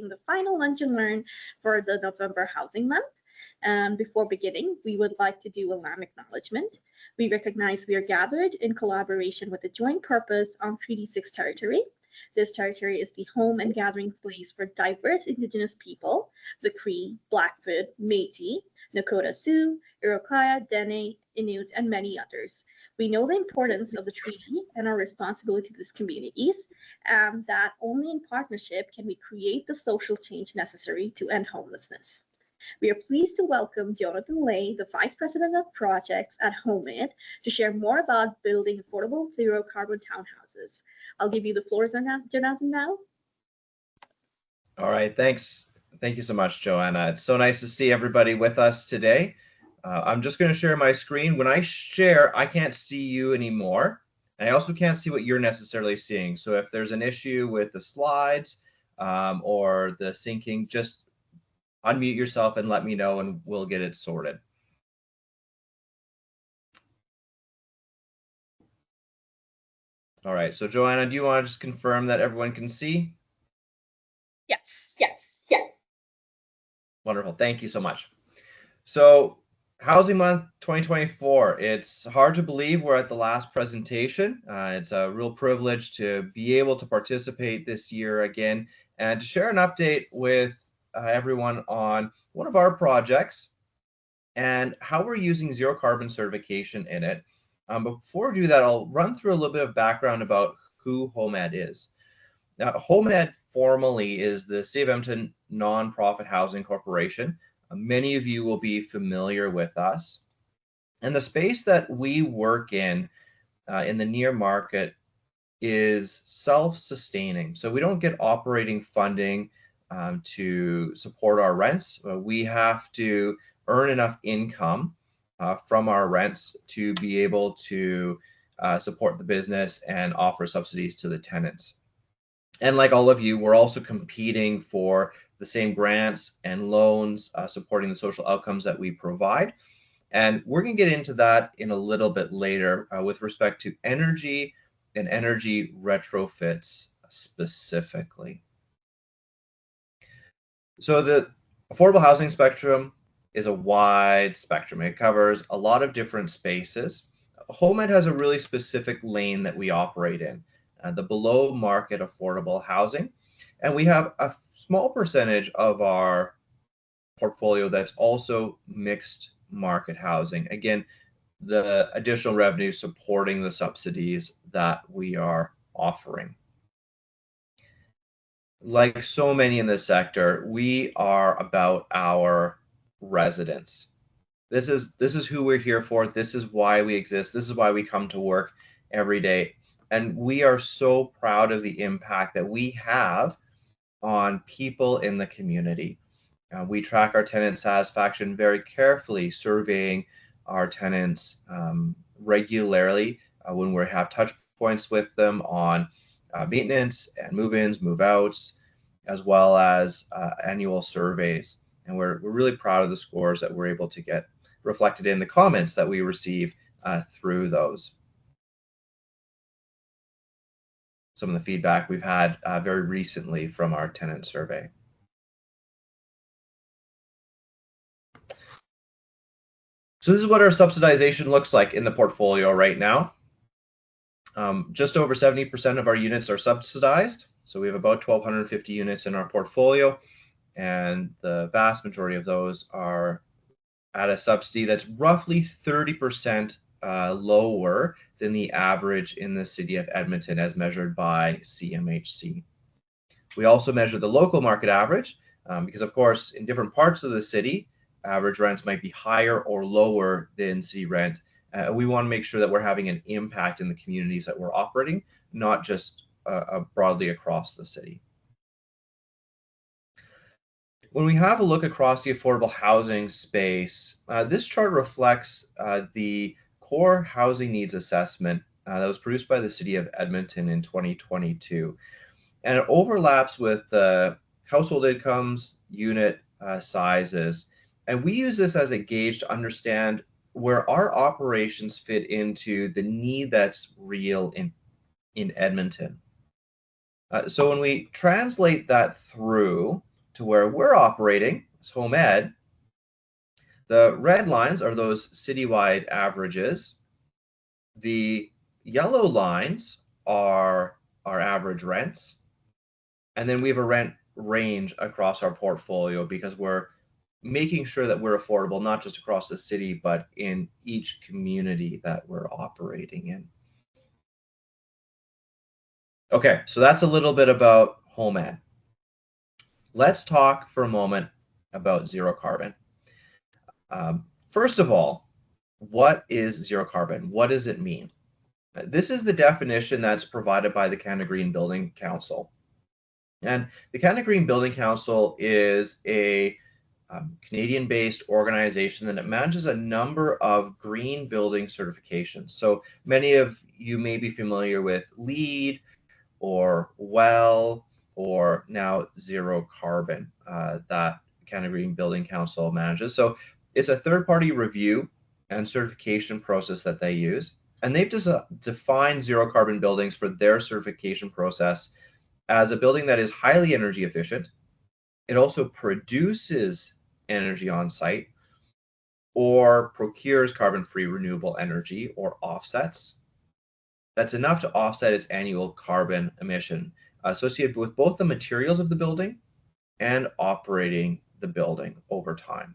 the final lunch and learn for the November Housing Month. Before beginning, we would like to do a land acknowledgement. We recognize we are gathered in collaboration with a joint purpose on Treaty 6 territory. This territory is the home and gathering place for diverse Indigenous people, the Cree, Blackfoot, Métis, Nakota Sioux, Iroquois, Dene, Inuit, and many others. We know the importance of the treaty and our responsibility to these communities, and that only in partnership can we create the social change necessary to end homelessness. We are pleased to welcome Jonathan Lay, the Vice President of Projects at Homeward, to share more about building affordable zero-carbon townhouses. I'll give you the floor, Jonathan, now. All right, thanks. Thank you so much, Joanna. It's so nice to see everybody with us today. I'm just going to share my screen. When I share, I can't see you anymore. And I also can't see what you're necessarily seeing. So if there's an issue with the slides or the syncing, just unmute yourself and let me know and we'll get it sorted. All right, so Joanna, do you want to just confirm that everyone can see? Yes. Wonderful, thank you so much. So Housing Month 2024, it's hard to believe we're at the last presentation. It's a real privilege to be able to participate this year again and to share an update with everyone on one of our projects and how we're using zero carbon certification in it. Before we do that, I'll run through a little bit of background about who Homeward is. Now, Homeward formally is the City of Edmonton Nonprofit Housing Corporation. Many of you will be familiar with us. And the space that we work in the near market is self-sustaining. So we don't get operating funding to support our rents. We have to earn enough income from our rents to be able to support the business and offer subsidies to the tenants. And like all of you, we're also competing for the same grants and loans supporting the social outcomes that we provide. And we're going to get into that in a little bit later with respect to energy and energy retrofits specifically. So the affordable housing spectrum is a wide spectrum. It covers a lot of different spaces. Homeward has a really specific lane that we operate in, the below market affordable housing. And we have a small percentage of our portfolio that's also mixed market housing. Again, the additional revenue supporting the subsidies that we are offering. Like so many in this sector, we are about our residents. This is who we're here for. This is why we exist. This is why we come to work every day. And we are so proud of the impact that we have on people in the community. We track our tenant satisfaction very carefully, surveying our tenants regularly when we have touch points with them on maintenance and move-ins, move-outs, as well as annual surveys. And we're really proud of the scores that we're able to get reflected in the comments that we receive through those. Some of the feedback we've had very recently from our tenant survey. So this is what our subsidization looks like in the portfolio right now. Just over 70% of our units are subsidized. So we have about 1,250 units in our portfolio, and the vast majority of those are at a subsidy that's roughly 30% lower than the average in the city of Edmonton as measured by CMHC. We also measure the local market average because, of course, in different parts of the city, average rents might be higher or lower than city rent. We want to make sure that we're having an impact in the communities that we're operating, not just broadly across the city. When we have a look across the affordable housing space, this chart reflects the core housing needs assessment that was produced by the city of Edmonton in 2022. And it overlaps with the household incomes, unit sizes. And we use this as a gauge to understand where our operations fit into the need that's real in Edmonton. So when we translate that through to where we're operating, as Home Ed, the red lines are those citywide averages. The yellow lines are our average rents. And then we have a rent range across our portfolio because we're making sure that we're affordable, not just across the city, but in each community that we're operating in. Okay, so that's a little bit about Home Ed. Let's talk for a moment about zero carbon. First of all, what is zero carbon? What does it mean? This is the definition that's provided by the Canada Green Building Council. And the Canada Green Building Council is a Canadian-based organization that manages a number of green building certifications. So many of you may be familiar with LEED or WELL or now Zero Carbon that Canada Green Building Council manages. So it's a third-party review and certification process that they use. And they've defined zero carbon buildings for their certification process as a building that is highly energy efficient. It also produces energy on site or procures carbon-free renewable energy or offsets. That's enough to offset its annual carbon emission associated with both the materials of the building and operating the building over time.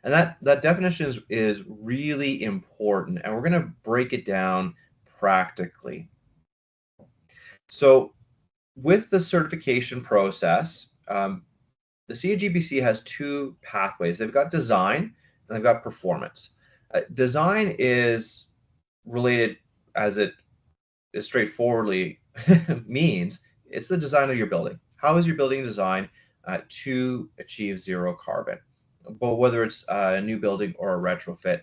And that definition is really important, and we're going to break it down practically. So with the certification process, the CAGBC has two pathways. They've got design and they've got performance. Design is related, as it is straightforwardly means, it's the design of your building. How is your building designed to achieve zero carbon? But whether it's a new building or a retrofit.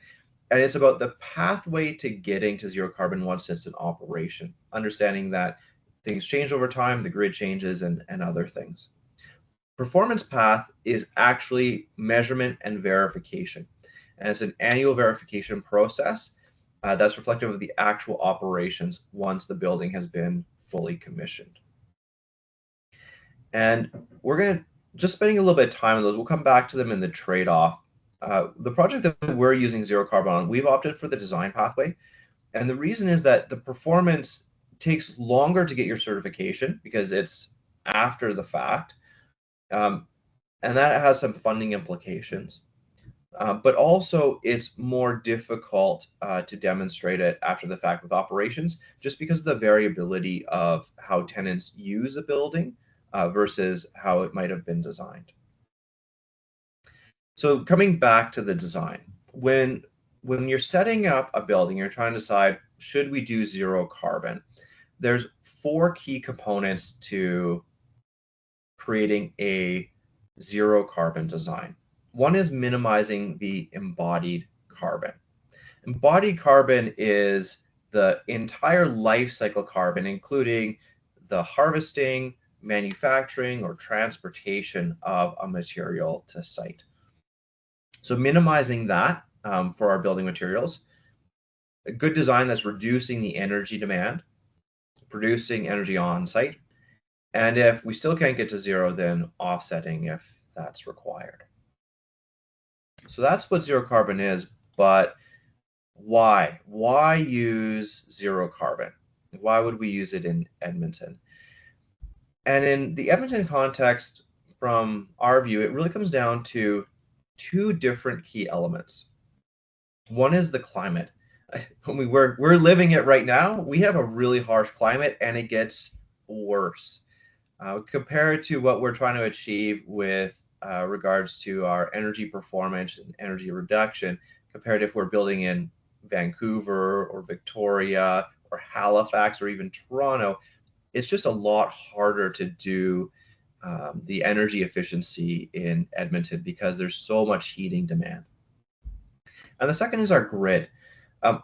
And it's about the pathway to getting to zero carbon once it's in operation, understanding that things change over time, the grid changes, and other things. Performance path is actually measurement and verification. And it's an annual verification process that's reflective of the actual operations once the building has been fully commissioned. And we're going to just spending a little bit of time on those. We'll come back to them in the trade-off. The project that we're using zero carbon on, we've opted for the design pathway. And the reason is that the performance takes longer to get your certification because it's after the fact. And that has some funding implications. But also it's more difficult to demonstrate it after the fact with operations, just because of the variability of how tenants use a building versus how it might have been designed. So coming back to the design, when you're setting up a building, you're trying to decide, should we do zero carbon? There's four key components to creating a zero carbon design. One is minimizing the embodied carbon. Embodied carbon is the entire life cycle carbon, including the harvesting, manufacturing, or transportation of a material to site. So minimizing that for our building materials. A good design that's reducing the energy demand, producing energy on site, and if we still can't get to zero, then offsetting if that's required. So that's what zero carbon is, but why? Why use zero carbon? Why would we use it in Edmonton? And in the Edmonton context, from our view, it really comes down to two different key elements. One is the climate. We're living it right now. We have a really harsh climate, and it gets worse. Compared to what we're trying to achieve with regards to our energy performance and energy reduction, compared if we're building in Vancouver or Victoria or Halifax or even Toronto, it's just a lot harder to do the energy efficiency in Edmonton because there's so much heating demand. And the second is our grid.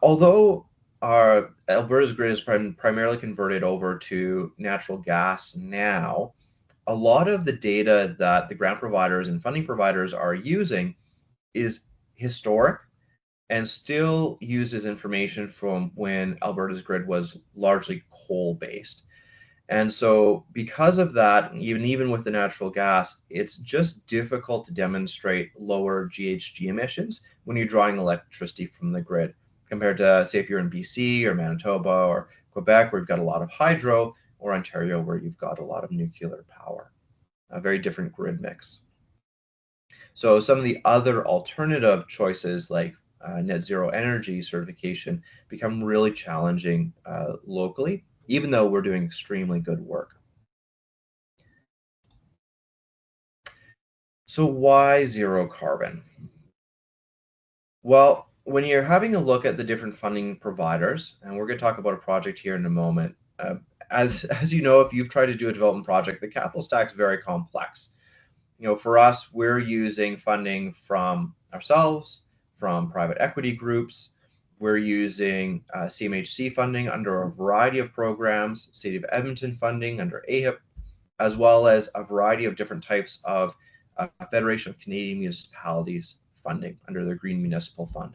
Although our Alberta's grid is primarily converted over to natural gas now, a lot of the data that the grant providers and funding providers are using is historic and still uses information from when Alberta's grid was largely coal-based. And so because of that, even with the natural gas, it's just difficult to demonstrate lower GHG emissions when you're drawing electricity from the grid compared to, say, if you're in BC or Manitoba or Quebec, where you've got a lot of hydro, or Ontario, where you've got a lot of nuclear power. A very different grid mix. So some of the other alternative choices like net zero energy certification become really challenging locally, even though we're doing extremely good work. So why zero carbon? Well, when you're having a look at the different funding providers, and we're going to talk about a project here in a moment, as you know, if you've tried to do a development project, the capital stack is very complex. For us, we're using funding from ourselves, from private equity groups. We're using CMHC funding under a variety of programs, City of Edmonton funding under AHIP, as well as a variety of different types of Federation of Canadian Municipalities funding under their Green Municipal Fund.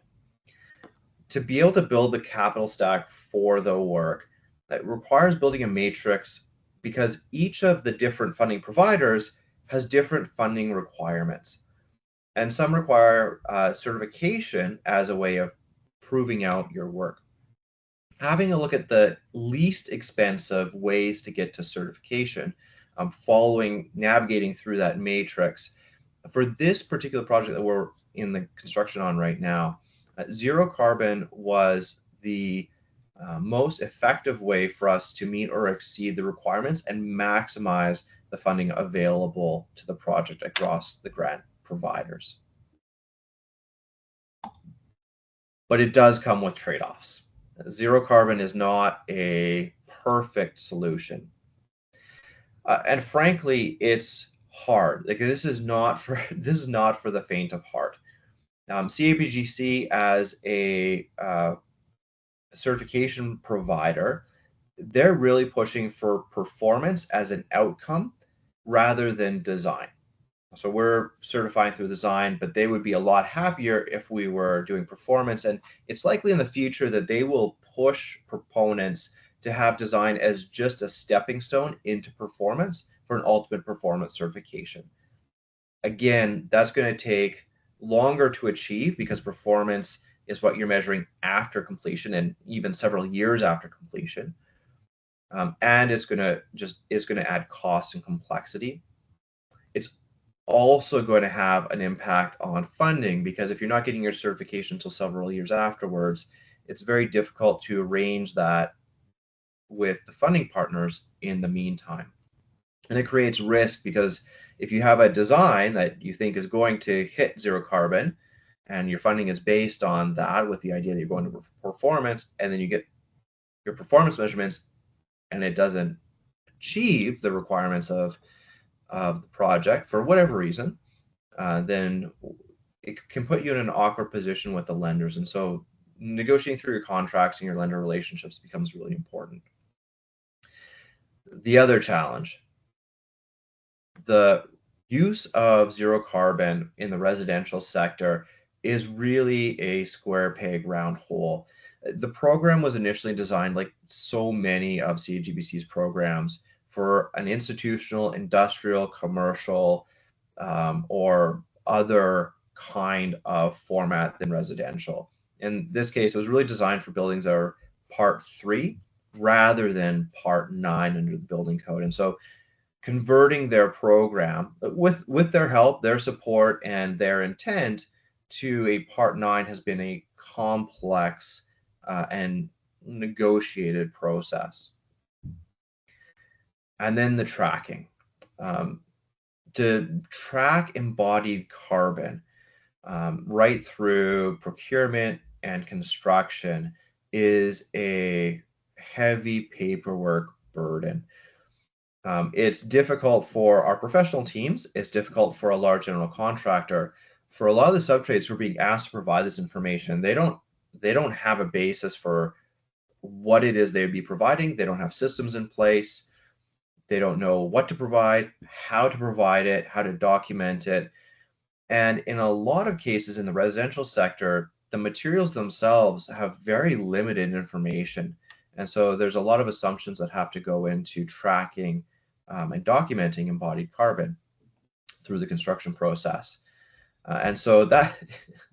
To be able to build the capital stack for the work, it requires building a matrix because each of the different funding providers has different funding requirements. And some require certification as a way of proving out your work. Having a look at the least expensive ways to get to certification, navigating through that matrix. For this particular project that we're in the construction on right now, zero carbon was the most effective way for us to meet or exceed the requirements and maximize the funding available to the project across the grant providers. But it does come with trade-offs. Zero carbon is not a perfect solution. And frankly, it's hard. Like this is not for the faint of heart. CAPGC as a certification provider, they're really pushing for performance as an outcome rather than design. So we're certifying through design, but they would be a lot happier if we were doing performance. And it's likely in the future that they will push proponents to have design as just a stepping stone into performance for an ultimate performance certification. Again, that's going to take longer to achieve because performance is what you're measuring after completion and even several years after completion. And it's going to add cost and complexity. It's also going to have an impact on funding because if you're not getting your certification until several years afterwards, it's very difficult to arrange that with the funding partners in the meantime. And it creates risk because if you have a design that you think is going to hit zero carbon and your funding is based on that with the idea that you're going to performance, and then you get your performance measurements and it doesn't achieve the requirements of the project for whatever reason, then it can put you in an awkward position with the lenders. And so negotiating through your contracts and your lender relationships becomes really important. The other challenge, the use of zero carbon in the residential sector is really a square peg round hole. The program was initially designed, like so many of CAGBC's programs, for an institutional, industrial, commercial, or other kind of format than residential. In this case, it was really designed for buildings that are Part 3 rather than Part 9 under the building code. And so converting their program with their help, their support, and their intent to a Part 9 has been a complex and negotiated process. And then the tracking. To track embodied carbon right through procurement and construction is a heavy paperwork burden. It's difficult for our professional teams. It's difficult for a large general contractor. For a lot of the subtrades who are being asked to provide this information, they don't have a basis for what it is they'd be providing. They don't have systems in place. They don't know what to provide, how to provide it, how to document it. And in a lot of cases in the residential sector, the materials themselves have very limited information. And so there's a lot of assumptions that have to go into tracking and documenting embodied carbon through the construction process. And so that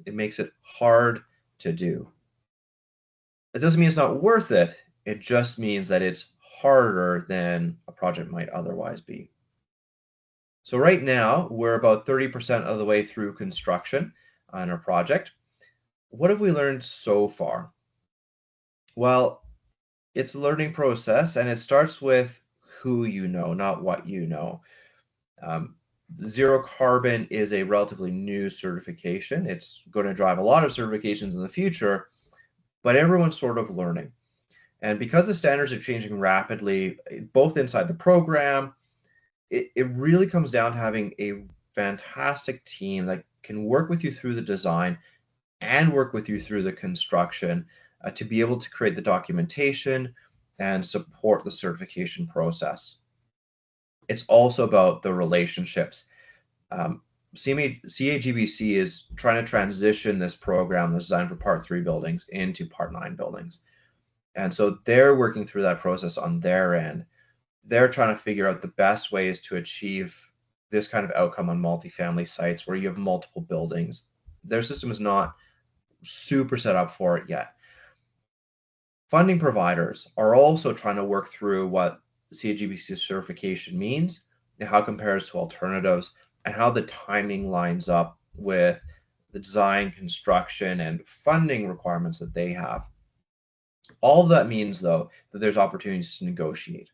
it makes it hard to do. It doesn't mean it's not worth it. It just means that it's harder than a project might otherwise be. So right now, we're about 30% of the way through construction on our project. What have we learned so far? Well, it's a learning process, and it starts with who you know, not what you know. Zero carbon is a relatively new certification. It's going to drive a lot of certifications in the future, but everyone's sort of learning. And because the standards are changing rapidly, both inside the program, it really comes down to having a fantastic team that can work with you through the design and work with you through the construction to be able to create the documentation and support the certification process. It's also about the relationships. CAGBC is trying to transition this program that's designed for Part 3 buildings into Part 9 buildings. And so they're working through that process on their end. They're trying to figure out the best ways to achieve this kind of outcome on multifamily sites where you have multiple buildings. Their system is not super set up for it yet. Funding providers are also trying to work through what CAGBC certification means and how it compares to alternatives and how the timing lines up with the design, construction, and funding requirements that they have. All of that means, though, that there's opportunities to negotiate.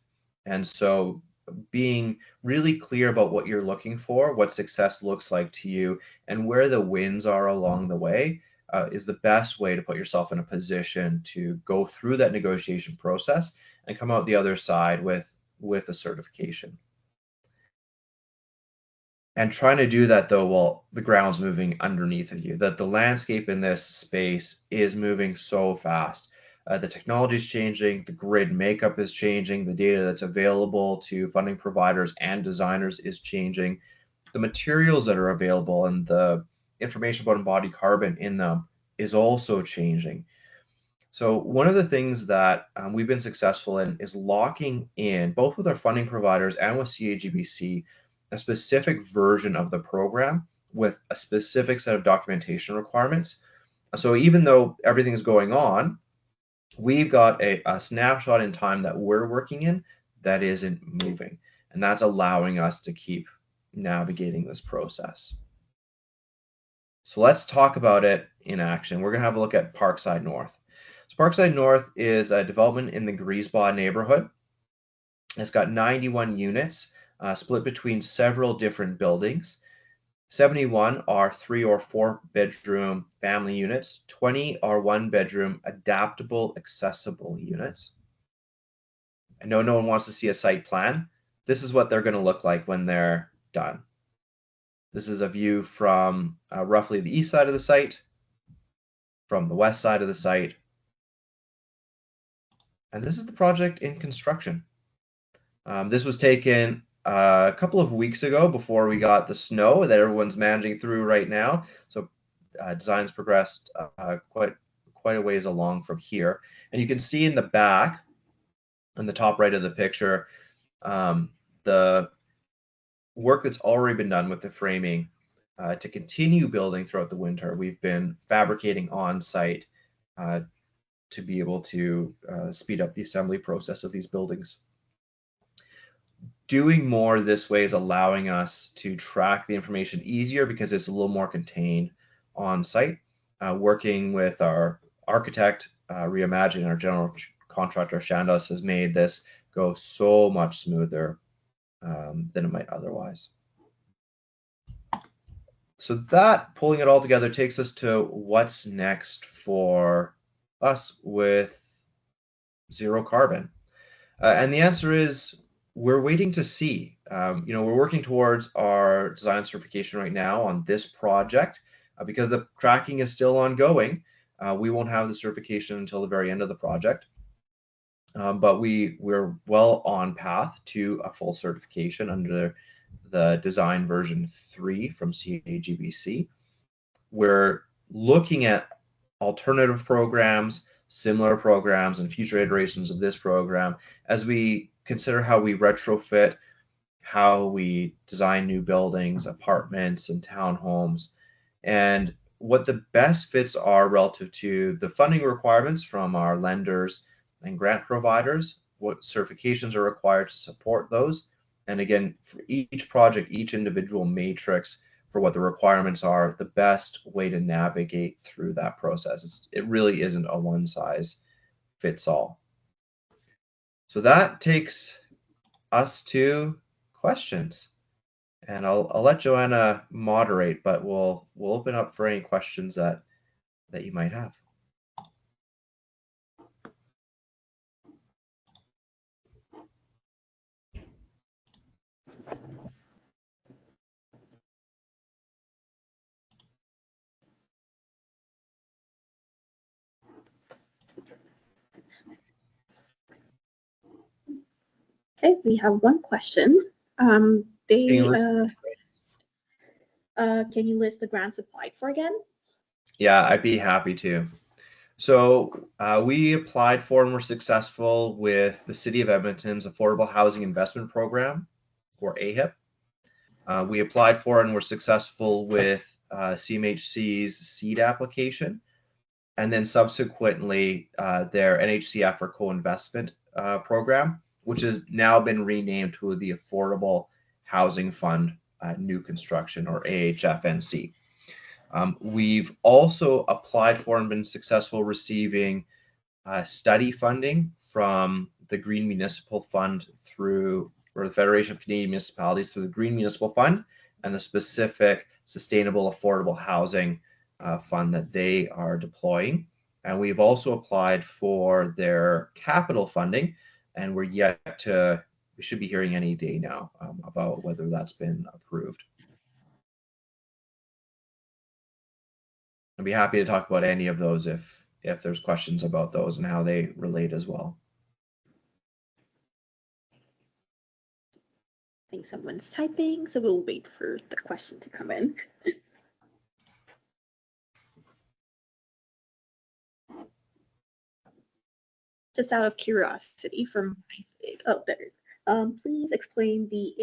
And so being really clear about what you're looking for, what success looks like to you, and where the wins are along the way is the best way to put yourself in a position to go through that negotiation process and come out the other side with a certification. And trying to do that, though, while the ground's moving underneath of you, that the landscape in this space is moving so fast. The technology is changing, the grid makeup is changing, the data that's available to funding providers and designers is changing. The materials that are available and the information about embodied carbon in them is also changing. So one of the things that we've been successful in is locking in, both with our funding providers and with CAGBC, a specific version of the program with a specific set of documentation requirements. So even though everything is going on, we've got a snapshot in time that we're working in that isn't moving. And that's allowing us to keep navigating this process. So let's talk about it in action. We're going to have a look at Parkside North. So Parkside North is a development in the Griesbaugh neighborhood. It's got 91 units split between several different buildings. 71 are 3 or 4 bedroom family units. 20 are 1 bedroom adaptable, accessible units. I know no one wants to see a site plan. This is what they're going to look like when they're done. This is a view from roughly the east side of the site, from the west side of the site. And this is the project in construction. This was taken a couple of weeks ago before we got the snow that everyone's managing through right now. So design's progressed quite a ways along from here. And you can see in the back, in the top right of the picture, the work that's already been done with the framing to continue building throughout the winter. We've been fabricating on site to be able to speed up the assembly process of these buildings. Doing more this way is allowing us to track the information easier because it's a little more contained on site. Working with our architect, Reimagine, our general contractor, Shandos, has made this go so much smoother than it might otherwise. So that, pulling it all together, takes us to what's next for us with zero carbon. And the answer is we're waiting to see. We're working towards our design certification right now on this project. Because the tracking is still ongoing, we won't have the certification until the very end of the project. But we're well on path to a full certification under the design version 3 from CAGBC. We're looking at alternative programs, similar programs and future iterations of this program as we consider how we retrofit, how we design new buildings, apartments, and townhomes, and what the best fits are relative to the funding requirements from our lenders and grant providers, what certifications are required to support those. And again, for each project, each individual matrix for what the requirements are, the best way to navigate through that process. It really isn't a one size fits all. So that takes us to questions. And I'll let Joanna moderate, but we'll open up for any questions that you might have. Okay, we have one question. Can you list the grants applied for again? Yeah, I'd be happy to. So we applied for and were successful with the City of Edmonton's Affordable Housing Investment Program, or AHIP. We applied for and were successful with CMHC's SEED application, and then subsequently their NHCF or co-investment program, which has now been renamed to the Affordable Housing Fund New Construction, or AHFNC. We've also applied for and been successful receiving study funding from the Green Municipal Fund or the Federation of Canadian Municipalities through the Green Municipal Fund and the specific Sustainable Affordable Housing Fund that they are deploying. And we've also applied for their capital funding, and we should be hearing any day now about whether that's been approved. I'd be happy to talk about any of those if there's questions about those and how they relate as well. I think someone's typing, so we'll wait for the question to come in. Just out of curiosity from my sake, please explain the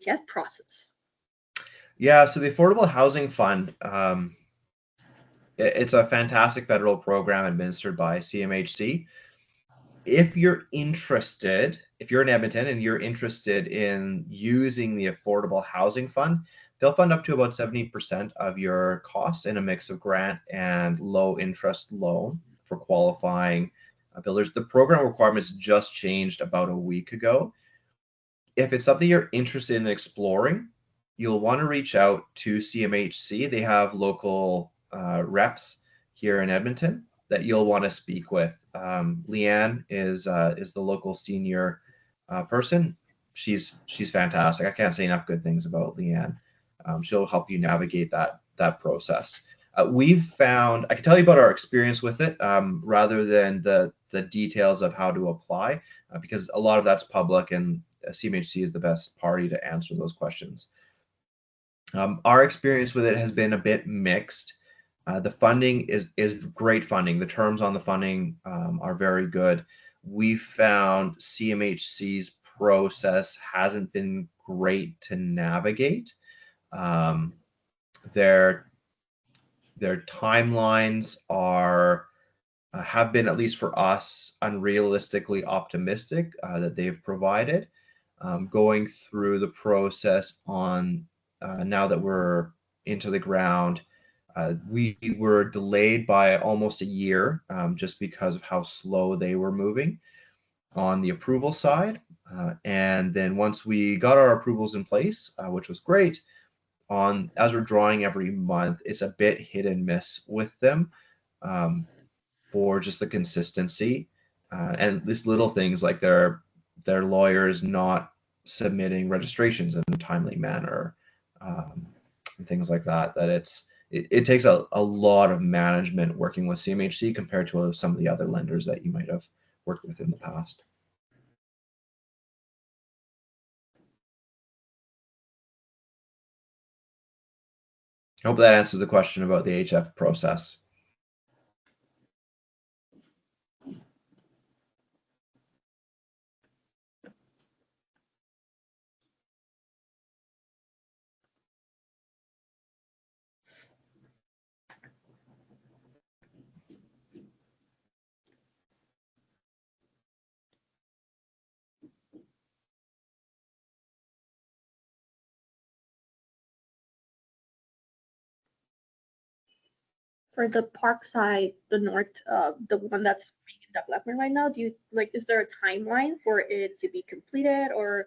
AHF process. Yeah, so the Affordable Housing Fund, it's a fantastic federal program administered by CMHC. If you're in Edmonton and you're interested in using the Affordable Housing Fund, they'll fund up to about 70% of your costs in a mix of grant and low interest loan for qualifying builders. The program requirements just changed about a week ago. If it's something you're interested in exploring, you'll want to reach out to CMHC. They have local reps here in Edmonton that you'll want to speak with. Leanne is the local senior person. She's fantastic. I can't say enough good things about Leanne. She'll help you navigate that process. We've found, I can tell you about our experience with it rather than the details of how to apply, because a lot of that's public and CMHC is the best party to answer those questions. Our experience with it has been a bit mixed. The funding is great funding. The terms on the funding are very good. We found CMHC's process hasn't been great to navigate. Their timelines have been, at least for us, unrealistically optimistic that they've provided. Going through the process on now that we're into the ground, we were delayed by almost a year just because of how slow they were moving on the approval side. And then once we got our approvals in place, which was great, as we're drawing every month, it's a bit hit and miss with them for just the consistency and these little things like their lawyers not submitting registrations in a timely manner and things like that. It takes a lot of management working with CMHC compared to some of the other lenders that you might have worked with in the past. I hope that answers the question about the HF process. For the park side, the north, the one that's in development right now, do you like, is there a timeline for it to be completed or?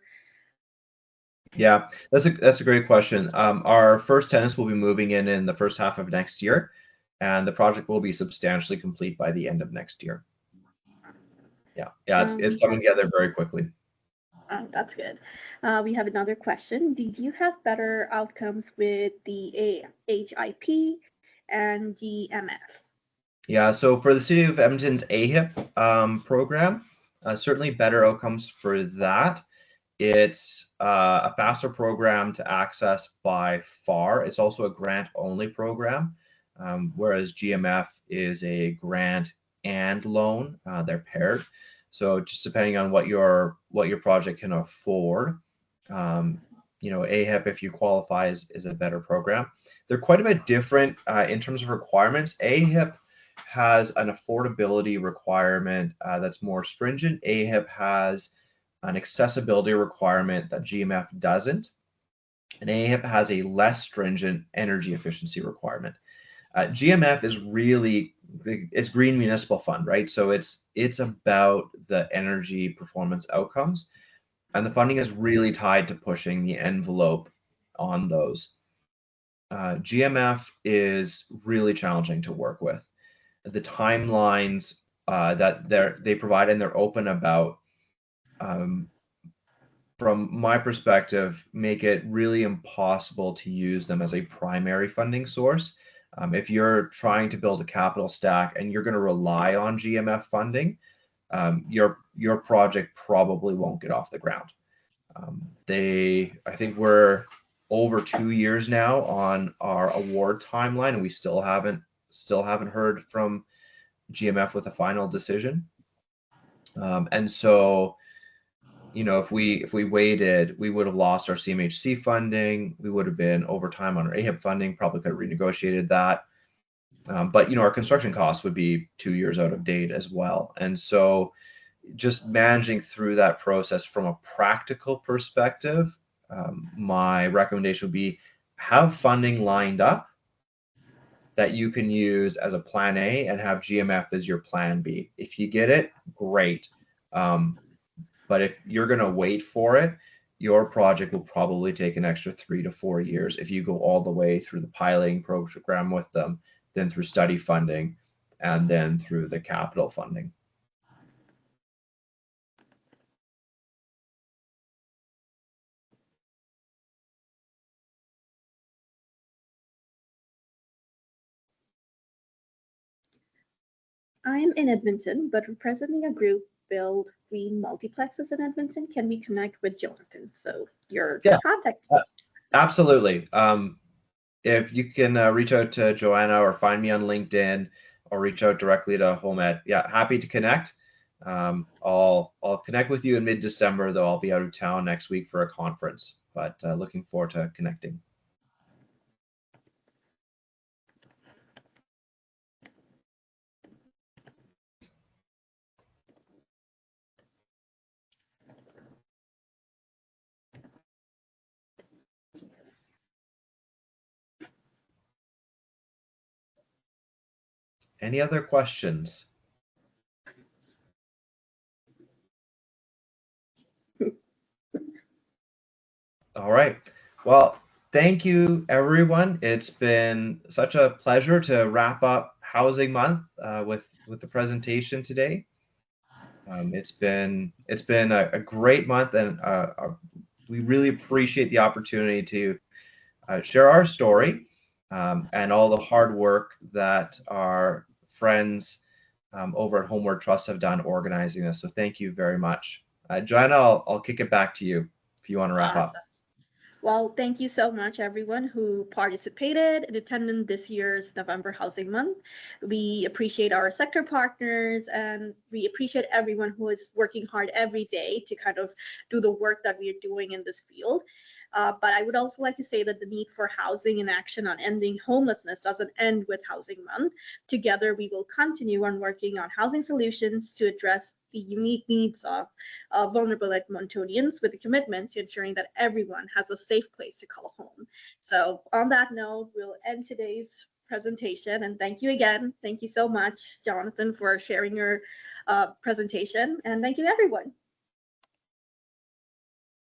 Yeah, that's a great question. Our first tenants will be moving in the first half of next year, and the project will be substantially complete by the end of next year. Yeah, it's We coming have, together very quickly. that's good. We have another question. Did you have better outcomes with the HIP and GMF? Yeah, so for the City of Edmonton's AHIP program, certainly better outcomes for that. It's a faster program to access by far. It's also a grant-only program, whereas GMF is a grant and loan. They're paired. So just depending on what your project can afford, AHIP, if you qualify, is a better program. They're quite a bit different in terms of requirements. AHIP has an affordability requirement that's more stringent. AHIP has an accessibility requirement that GMF doesn't, and AHIP has a less stringent energy efficiency requirement. GMF is really it's Green Municipal Fund, right? So it's about the energy performance outcomes, and the funding is really tied to pushing the envelope on those. GMF is really challenging to work with. The timelines that they provide and they're open about, from my perspective, make it really impossible to use them as a primary funding source. If you're trying to build a capital stack and you're going to rely on GMF funding, your project probably won't get off the ground. I think we're over 2 years now on our award timeline, and we still haven't heard from GMF with a final decision. And so, if we waited, we would have lost our CMHC funding. We would have been over time on our AHIP funding. Probably could have renegotiated that. But our construction costs would be 2 years out of date as well. And so, just managing through that process from a practical perspective, my recommendation would be have funding lined up that you can use as a plan A and have GMF as your plan B. If you get it, great. But if you're going to wait for it, your project will probably take an extra 3 to 4 years if you go all the way through the piloting program with them, then through study funding, and then through the capital funding. I'm in Edmonton, but representing a group build green multiplexes in Edmonton. Can we connect with Jonathan? So your contact. Absolutely. If you can reach out to Joanna or find me on LinkedIn or reach out directly to HomeEd, happy to connect. I'll connect with you in mid-December, though I'll be out of town next week for a conference, but looking forward to connecting. Any other questions? All right. Well, thank you, everyone. It's been such a pleasure to wrap up Housing Month with the presentation today. It's been a great month, and we really appreciate the opportunity to share our story and all the hard work that our friends over at Homeward Trust have done organizing this. So thank you very much. Joanna, I'll kick it back to you if you want to wrap up. Well, thank you so much, everyone who participated and attended this year's November Housing Month. We appreciate our sector partners, and we appreciate everyone who is working hard every day to kind of do the work that we are doing in this field. But I would also like to say that the need for housing and action on ending homelessness doesn't end with Housing Month. Together, we will continue on working on housing solutions to address the unique needs of vulnerable Edmontonians, with a commitment to ensuring that everyone has a safe place to call home. So on that note, we'll end today's presentation. And thank you again. Thank you so much, Jonathan, for sharing your presentation. And thank you, everyone.